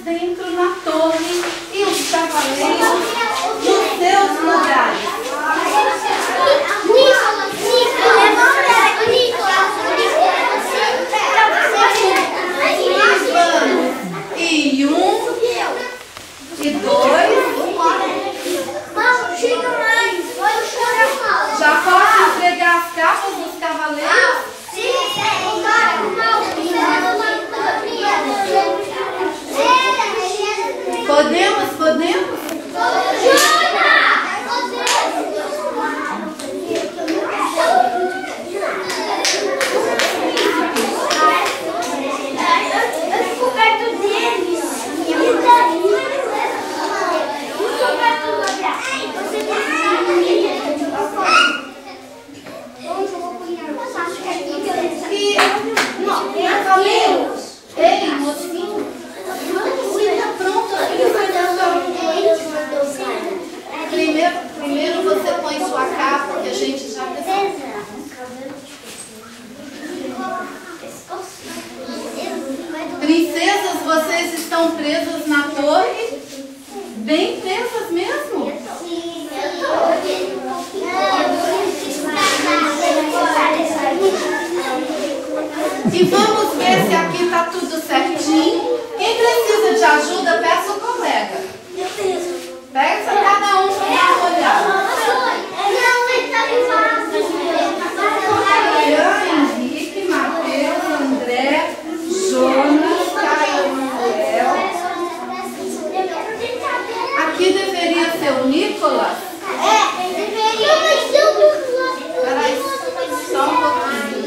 dentro na torre e os cavaleiros nos seus lugares. E 1, e 2. Já pode entregar as capas dos cavaleiros? Podemos? Ei, mocinho. Pronto, primeiro você põe sua capa, que a gente já precisa. Princesas, vocês estão presas na torre? Bem presas mesmo? E vamos ver se aqui está tudo certinho. Quem precisa de ajuda, peça o colega. Peça cada um para dar uma olhada. Henrique, Matheus, André, Jonas, Caio, Manuel. Aqui deveria ser o Nicolas. Peraí, só um pouquinho.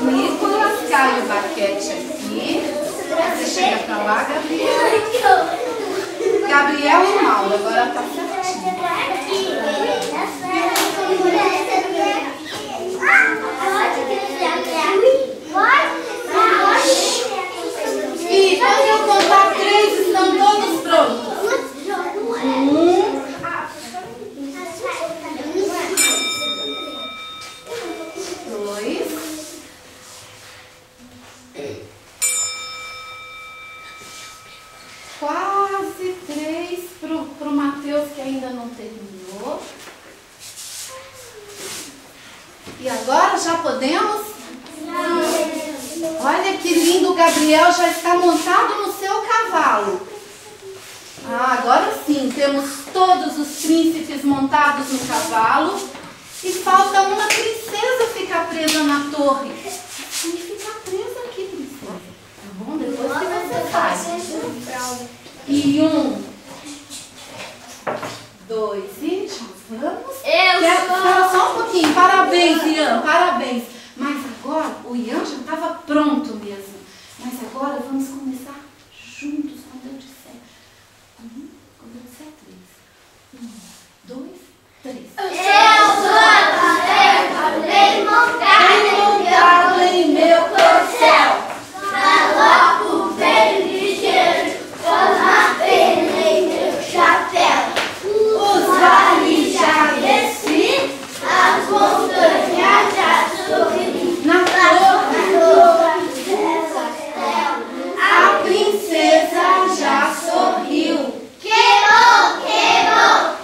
Nicolas, Caio, Baquete aqui. Você chega pra lá, Gabriel. Gabriel e Mauro, agora tá certinho. E quando eu contar 3, estão todos prontos. 1, 2. Quase 3 pro Matheus, que ainda não terminou. E agora já podemos? Olha que lindo, o Gabriel já está montado no seu cavalo. Agora sim, temos todos os príncipes montados no cavalo. E falta uma princesa ficar presa na torre. E ficar presa aqui, princesa. Tá bom? Depois que você faz. E 1, 2 e já vamos. Espera só um pouquinho. Parabéns, Ian, parabéns. Mas agora, o Ian já estava pronto mesmo. Mas agora vamos começar juntos quando eu disser. Quando eu disser 3. 1, 2, 3. Bem montado em meu corcel. Galopo bem ligeiro, com a pena em meu chapéu. Os vales já desci, as montanhas já subi. Na torre, a princesa já sorriu. Que bom,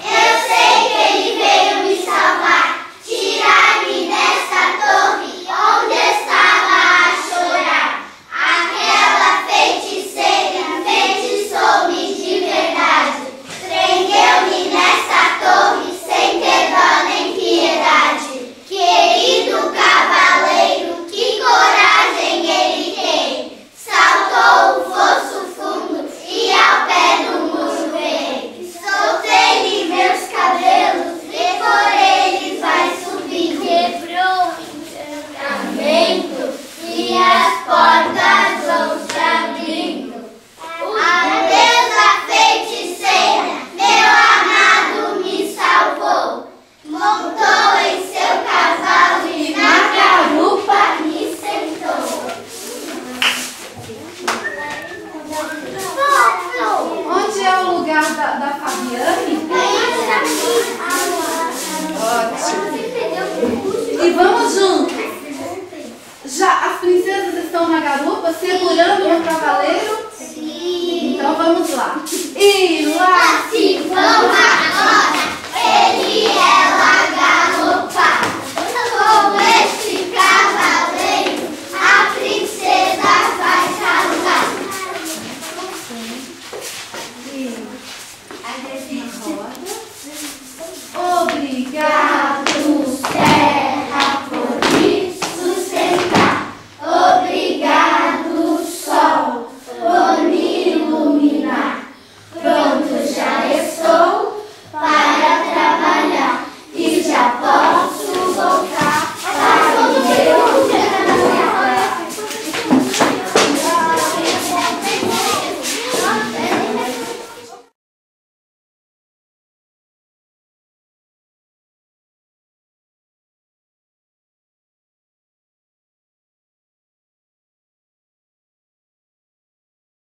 eu sei que ele veio me salvar, tirar-me dessa torre onde estava a chorar. Aquela feiticeira feitiçou-me de verdade, prendeu-me nessa torre sem ter dó nem piedade. Querido cavaleiro, que coragem ele tem, saltou o fosso fundo e ao pé do muro veio. Soltei-lhe meus cabelos e por eles vai subir. Quebrou o encantamento e as portas vão se abrindo. Adeus a feiticeira, meu amado me salvou. Montou em seu cavalo e na garupa me sentou. Onde é o lugar da Fabiane? Ótimo. E vamos juntos. Já as princesas estão na garupa segurando o cavaleiro? Sim. Então vamos. vamos lá. E lá se vão agora.